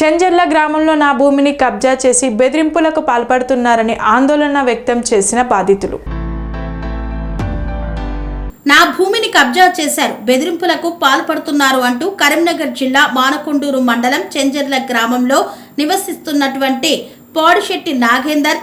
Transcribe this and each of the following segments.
చెంజర్ల గ్రామంలో నా భూమిని కబ్జా చేసి బెదిరింపులకు పాల్పడుతున్నారని ఆందోళన వ్యక్తం చేసిన బాధితులు. నా భూమిని కబ్జా చేశారు, బెదిరింపులకు పాల్పడుతున్నారు అంటూ కరీంనగర్ జిల్లా మానకొండూరు మండలం చెంజర్ల గ్రామంలో నివసిస్తున్నటువంటి పోడిశెట్టి నాగేందర్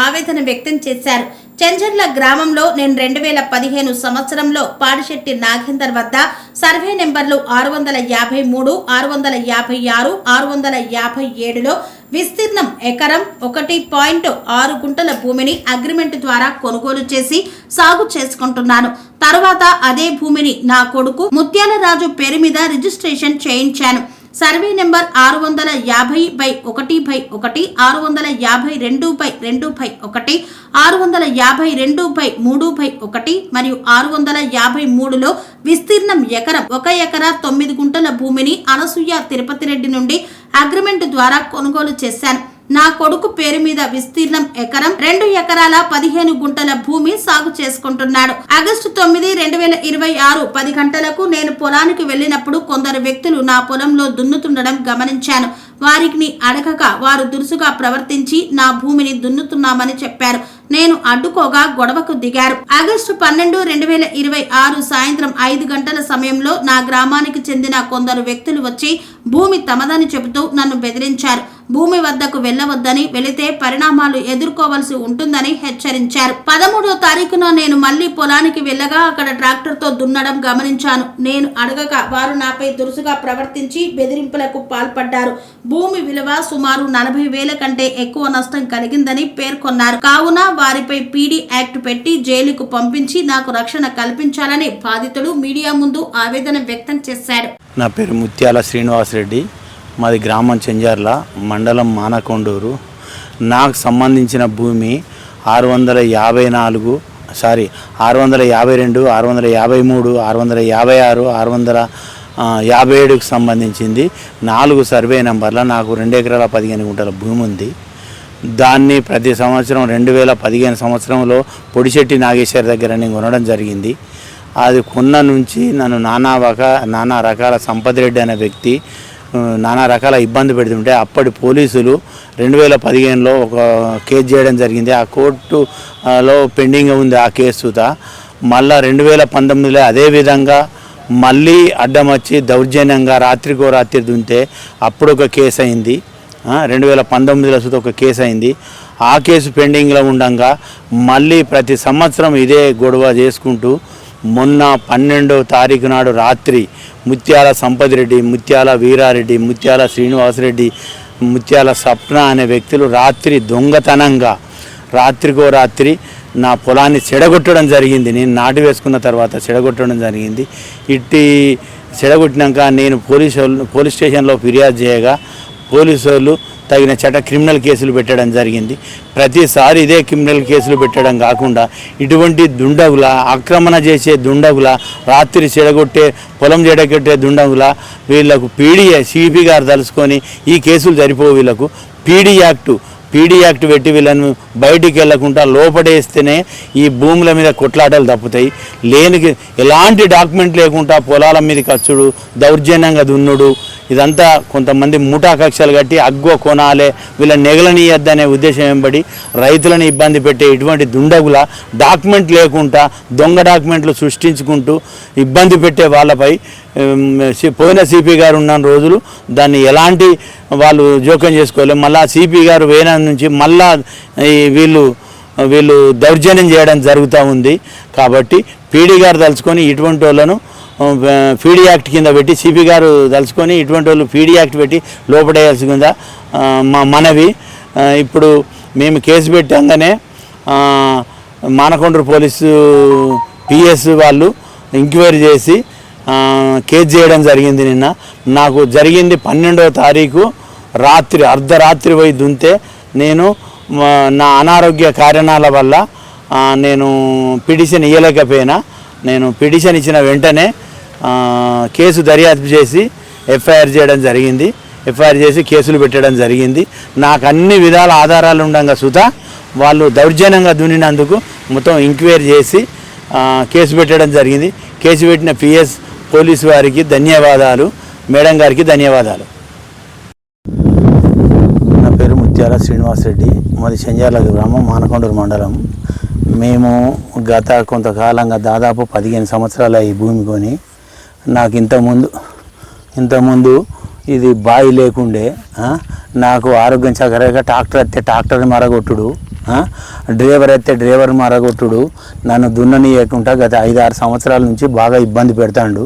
ఆవేదన వ్యక్తం చేశారు. చెంజర్ల గ్రామంలో నేను 2015 సంవత్సరంలో పాడిశెట్టి నాగేందర్ వద్ద సర్వే నెంబర్లు 653, 656, 657లో విస్తీర్ణం ఎకరం 1.6 గుంటల భూమిని అగ్రిమెంట్ ద్వారా కొనుగోలు చేసి సాగు చేసుకుంటున్నాను. తరువాత అదే భూమిని నా కొడుకు ముత్యాలరాజు పేరు మీద రిజిస్ట్రేషన్ చేయించాను. సర్వే నెంబర్ 650/1/1, 652/2/1, 652/3/1 మరియు 653లో విస్తీర్ణం ఎకరం 1 ఎకరా 9 గుంటల భూమిని అనసూయ తిరుపతి రెడ్డి నుండి అగ్రిమెంట్ ద్వారా కొనుగోలు చేశాను. నా కొడుకు పేరు మీద విస్తీర్ణం ఎకరం 2 ఎకరాల 15 గుంటల భూమి సాగు చేసుకుంటున్నాడు. ఆగస్టు 9, 2026 10 గంటలకు నేను పొలానికి వెళ్ళినప్పుడు కొందరు వ్యక్తులు నా పొలంలో దున్నుతుండడం గమనించాను. వారిని అడగక వారు దురుసుగా ప్రవర్తించి నా భూమిని దున్నుతున్నామని చెప్పారు. నేను అడ్డుకోగా గొడవకు దిగారు. ఆగస్టు 12, 2026 సాయంత్రం 5 గంటల సమయంలో నా గ్రామానికి చెందిన కొందరు వ్యక్తులు వచ్చి భూమి తమదని చెబుతూ నన్ను బెదిరించారు. భూమి వద్దకు వెళ్లవద్దని, వెళితే పరిణామాలు ఎదుర్కోవలసి ఉంటుందని హెచ్చరించారు. 13వ తారీఖున నేను మళ్లీ పొలానికి వెళ్ళగా అక్కడ ట్రాక్టర్తో దున్నడం గమనించాను. నేను అడగక వారు నాపై దురుసుగా ప్రవర్తించి బెదిరింపులకు పాల్పడ్డారు. భూమి విలువ సుమారు 40,000 కంటే ఎక్కువ నష్టం కలిగిందని పేర్కొన్నారు. కావున వారిపై పీడీ యాక్ట్ పెట్టి జైలుకు పంపించి నాకు రక్షణ కల్పించాలని బాధితుడు మీడియా ముందు ఆవేదన వ్యక్తం చేశాడు. నా పేరు ముత్యాల శ్రీనివాసరెడ్డి, మాది గ్రామం చెంజర్ల, మండలం మానకొండూరు. నాకు సంబంధించిన భూమి 652, 653, 656, 657కు సంబంధించింది 4 సర్వే నెంబర్ల నాకు 2 ఎకరాల 15 గుంటల భూమి ఉంది. దాన్ని ప్రతి సంవత్సరం 2015 సంవత్సరంలో పొడిశెట్టి నాగేశ్వర్ దగ్గర నేను కొనడం జరిగింది. అది కొన్న నుంచి నన్ను నానా రకాల సంపత్ రెడ్డి అనే వ్యక్తి నానా రకాల ఇబ్బంది పెడుతుంటే అప్పటి పోలీసులు 2015లో ఒక కేసు చేయడం జరిగింది. ఆ కోర్టులో పెండింగ్ ఉంది ఆ కేసుతో. మళ్ళా 2019లో అదేవిధంగా మళ్ళీ అడ్డం వచ్చి దౌర్జన్యంగా రాత్రికో రాత్రి దుంతే అప్పుడు ఒక కేసు అయింది. 2019లో సుత ఒక కేసు అయింది. ఆ కేసు పెండింగ్లో ఉండగా మళ్ళీ ప్రతి సంవత్సరం ఇదే గొడవ చేసుకుంటూ మొన్న 12వ తారీఖు నాడు రాత్రి ముత్యాల సంపత్ రెడ్డి, ముత్యాల వీరారెడ్డి, ముత్యాల శ్రీనివాసరెడ్డి, ముత్యాల సప్న అనే వ్యక్తులు రాత్రి దొంగతనంగా రాత్రికో రాత్రి నా పొలాన్ని చెడగొట్టడం జరిగింది. నేను నాటు వేసుకున్న తర్వాత చెడగొట్టడం జరిగింది. ఇట్టి చెడగొట్టినాక నేను పోలీస్ స్టేషన్లో ఫిర్యాదు చేయగా పోలీసు వాళ్ళు తగిన క్రిమినల్ కేసులు పెట్టడం జరిగింది. ప్రతిసారి ఇదే క్రిమినల్ కేసులు పెట్టడం కాకుండా ఇటువంటి దుండగుల, ఆక్రమణ చేసే దుండగుల, రాత్రి చెడగొట్టే పొలం చెడగొట్టే దుండగుల వీళ్లకు సిపి గారు తలుసుకొని ఈ కేసులు సరిపోవు, వీళ్ళకు పీడీ యాక్ట్ పెట్టి వీళ్ళను బయటికి వెళ్లకుండా లోపడేస్తేనే ఈ భూముల మీద కొట్లాటలు తప్పుతాయి. లేనికి ఎలాంటి డాక్యుమెంట్ లేకుండా పొలాల మీద ఖర్చుడు, దౌర్జన్యంగా దున్నుడు, ఇదంతా కొంతమంది ముఠా కక్షలు కట్టి అగ్గో కొనాలే వీళ్ళని నెగలనీయద్దనే ఉద్దేశం వెంబడి రైతులను ఇబ్బంది పెట్టే ఇటువంటి దుండగుల డాక్యుమెంట్ లేకుండా దొంగ డాక్యుమెంట్లు సృష్టించుకుంటూ ఇబ్బంది పెట్టే వాళ్ళపై పోయిన సిపి గారు ఉన్న రోజులు దాన్ని ఎలాంటి వాళ్ళు జోక్యం చేసుకోలేము. మళ్ళీ సిపి గారు వేన నుంచి మళ్ళా వీళ్ళు దౌర్జన్యం చేయడం జరుగుతూ ఉంది. కాబట్టి పీడీ గారు తలుచుకొని ఇటువంటి వాళ్ళను పీడీ యాక్ట్ కింద పెట్టి, సిపి గారు తలుచుకొని ఇటువంటి వాళ్ళు పీడీ యాక్ట్ పెట్టి లోపడేయాల్సిందా మా మనవి. ఇప్పుడు మేము కేసు పెట్టంగానే మానకొండూరు పోలీసు పిఎస్ వాళ్ళు ఎంక్వైరీ చేసి కేసు చేయడం జరిగింది. నిన్న నాకు జరిగింది 12వ తారీఖు రాత్రి అర్ధరాత్రి పోయి దుంతే నేను నా అనారోగ్య కారణాల వల్ల నేను పిటిషన్ ఇవ్వలేకపోయినా. నేను పిటిషన్ ఇచ్చిన వెంటనే కేసు దర్యాప్తు చేసి ఎఫ్ఐఆర్ చేయడం జరిగింది. ఎఫ్ఐఆర్ చేసి కేసులు పెట్టడం జరిగింది. నాకు అన్ని విధాల ఆధారాలు ఉండగా సుతా వాళ్ళు దౌర్జన్యంగా దున్నినందుకు మొత్తం ఎంక్వైరీ చేసి కేసు పెట్టడం జరిగింది. కేసు పెట్టిన పోలీసు వారికి ధన్యవాదాలు, మేడం గారికి ధన్యవాదాలు. శ్రీనివాసరెడ్డి, మాది చెంజర్ల గ్రామం, మానకొండూరు మండలం. మేము గత కొంతకాలంగా దాదాపు 15 సంవత్సరాల ఈ భూమి కొని, నాకు ఇంతకుముందు ఇది బావి లేకుండే, నాకు ఆరోగ్యం చక్కగా ట్రాక్టర్ ఎత్తే ట్రాక్టర్ని మరగొట్టుడు, డ్రైవర్ ఎత్తే డ్రైవర్ మరగొట్టుడు, నన్ను దున్ననీయకుండా గత 5-6 సంవత్సరాల నుంచి బాగా ఇబ్బంది పెడతాడు.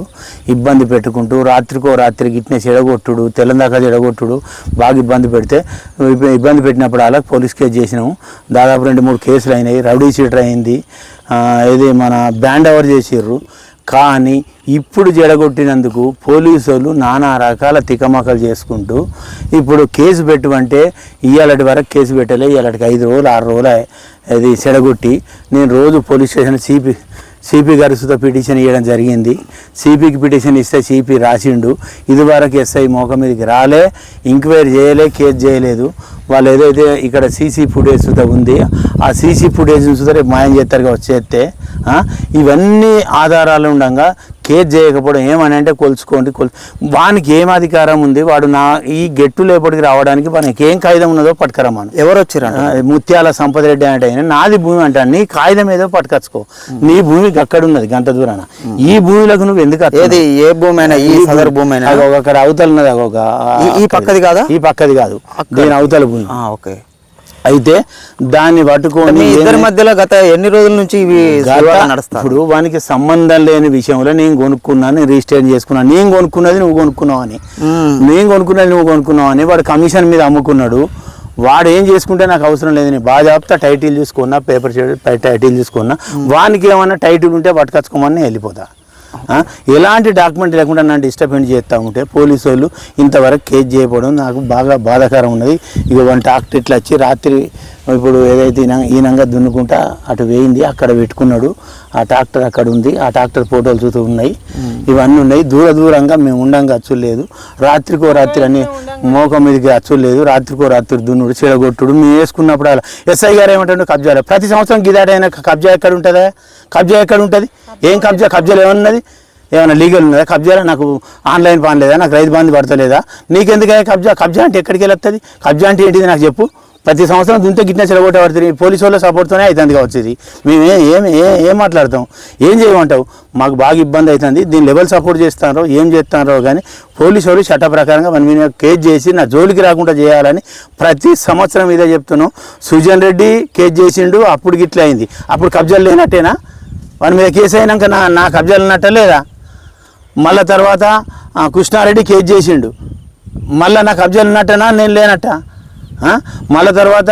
ఇబ్బంది పెట్టుకుంటూ రాత్రికో రాత్రి గిట్నే చెడగొట్టుడు, తెల్లందాకా చెడగొట్టుడు, బాగా ఇబ్బంది పెట్టినప్పుడు అలా పోలీస్ కేసు చేసినాము. దాదాపు 2-3 కేసులు అయినాయి. రౌడీ షీటర్ అయింది, ఇది మన బ్యాండ్ ఓవర్ చేసిర్రు. కానీ ఇప్పుడు జడగొట్టినందుకు పోలీసు వాళ్ళు నానా రకాల తికమకలు చేసుకుంటూ ఇప్పుడు కేసు పెట్టమంటే ఇవాళటి వరకు కేసు పెట్టలే. ఇవాళకి 5 రోజులు 6 రోజులు అది చెడగొట్టి నేను రోజు పోలీస్ స్టేషన్ సిపి గారి సుత పిటిషన్ ఇవ్వడం జరిగింది. సిపికి పిటిషన్ ఇస్తే సిపి రాసిండు. ఇదివరకు ఎస్ఐ మోక మీదకి రాలే, ఎంక్వైరీ చేయలే, కేసు చేయలేదు. వాళ్ళు ఏదైతే ఇక్కడ సీసీ ఫుటేజ్ సుత ఉంది, ఆ సీసీ ఫుటేజ్ సుత రేపు మాయం చేస్తారుగా వచ్చేస్తే ఇవన్నీ ఆధారాలు ఉండగా కేసు చేయకపోవడం ఏమని అంటే కొలుచుకోండి. వానికి ఏం అధికారం ఉంది? వాడు ఈ గెట్టు లేపటికి రావడానికి వానికి ఏం కాగితం ఉన్నదో పట్టుకరమ్మను. ఎవరు వచ్చారు? ముత్యాల సంపద రెడ్డి అంటే ఆయన నాది భూమి అంటే నీ కాగితం ఏదో పట్టుకొచ్చుకో. నీ భూమి అక్కడ ఉన్నది గంట దూరాన. ఈ భూమిలకు నువ్వు ఎందుకు ఏది ఏ భూమి అయినా ఈ సదరు భూమి అయినా అక్కడ అవతల ఉన్నది ఈ పక్కది కాదా? ఈ పక్కది కాదు, దీని అవతల భూమి. ఓకే. అయితే దాన్ని పట్టుకొని ఇద్దరి మధ్యలో గత ఎన్ని రోజుల నుంచి ఇవి నడుస్తాయి? ఇప్పుడు వానికి సంబంధం లేని విషయంలో నేను కొనుక్కున్నాను, నేను రిజిస్టర్ చేసుకున్నాను. నేను కొనుక్కున్నది నువ్వు కొనుక్కున్నావు అని వాడు కమిషన్ మీద అమ్ముకున్నాడు. వాడు ఏం చేసుకుంటే నాకు అవసరం లేదు, నేను బాజాప్తా టైటిల్ చూసుకున్నా, పేపర్ టైటిల్ చూసుకున్నా. వానికి ఏమన్నా టైటిల్ ఉంటే పట్టుకొచ్చుకోమని వెళ్ళిపోతా. ఎలాంటి డాక్యుమెంట్ లేకుండా నన్ను డిస్టర్బెన్స్ చేస్తూ ఉంటే పోలీసు వాళ్ళు ఇంతవరకు కేసు చేయకపోవడం నాకు బాగా బాధాకరం ఉన్నది. ఇక వన్ ట్రాక్టర్ ఇట్లా వచ్చి రాత్రి ఇప్పుడు ఏదైతే ఈనంగా దున్నుకుంటా అటు వేయింది, అక్కడ పెట్టుకున్నాడు. ఆ ట్రాక్టర్ అక్కడ ఉంది, ఆ ట్రాక్టర్ ఫోటోలు చూస్తూ ఉన్నాయి. ఇవన్నీ ఉన్నాయి. దూరంగా మేము ఉండంగా అచ్చులు లేదు. రాత్రికో రాత్రి అని మోకం మీదకి అచ్చులు లేదు. రాత్రికో రాత్రి దున్నుడు చెడగొట్టుడు మేము వేసుకున్నప్పుడు అలా. ఎస్ఐ గారు ఏమంటాడు? కబ్జాలు ప్రతి సంవత్సరం గిదాటైనా కబ్జా ఎక్కడ ఉంటుందా? కబ్జా ఎక్కడ ఉంటుంది? ఏం కబ్జాలు ఏమన్నది? ఏమైనా లీగల్ ఉన్నదా కబ్జాలో? నాకు ఆన్లైన్ పని లేదా? నాకు రైతు బంధు పడతలేదా? నీకెందుకయ్యా కబ్జా అంటే ఎక్కడికి వెళ్ళొస్తుంది? కబ్జా అంటే ఏంటిది నాకు చెప్పు. ప్రతి సంవత్సరం దుంతే గిట్టిన చెడగొట్టబడుతుంది. పోలీసు వాళ్ళ సపోర్ట్తోనే అవుతుంది వచ్చింది. మేము ఏం మాట్లాడతాం? ఏం చేయమంటావు? మాకు బాగా ఇబ్బంది అవుతుంది. దీన్ని లెవెల్ సపోర్ట్ చేస్తారో ఏం చేస్తారో కానీ పోలీసు వాళ్ళు చట్ట ప్రకారంగా మన మీద కేసు చేసి నా జోలికి రాకుండా చేయాలని ప్రతి సంవత్సరం ఇదే చెప్తున్నాం. సుజన్ రెడ్డి కేసు చేసిండు, అప్పుడు గిట్ల అయింది. అప్పుడు కబ్జాలు లేనట్టేనా? వాని మీద కేసు అయినాక నా కబ్జాలు ఉన్నట్ట లేదా? మళ్ళీ తర్వాత కృష్ణారెడ్డి కేసు చేసిండు, మళ్ళీ నా కబ్జాలు ఉన్నట్టనా? నేను లేనట్ట. మళ్ళీ తర్వాత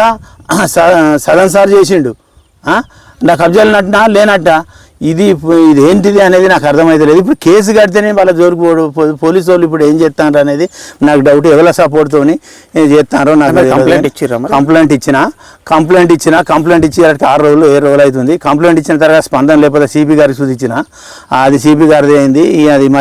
సదన్ సార్ చేసిండు, నా కబ్జాలు ఉన్నట్టనా? లేనట్ట. ఇది ఏంటిది అనేది నాకు అర్థమవుతలేదు. ఇప్పుడు కేసు కడితేనే వాళ్ళ జోలికి పోలీసు వాళ్ళు ఇప్పుడు ఏం చేస్తారో అనేది నాకు డౌట్. ఎవరి సపోర్ట్తో చేస్తారో నాకు కంప్లైంట్ ఇచ్చి 6 రోజులు 7 రోజులు అవుతుంది. కంప్లైంట్ ఇచ్చిన తర్వాత స్పందన లేకపోతే సిపి గారికి సూచించిన, అది సిపి గారిది అయింది. అది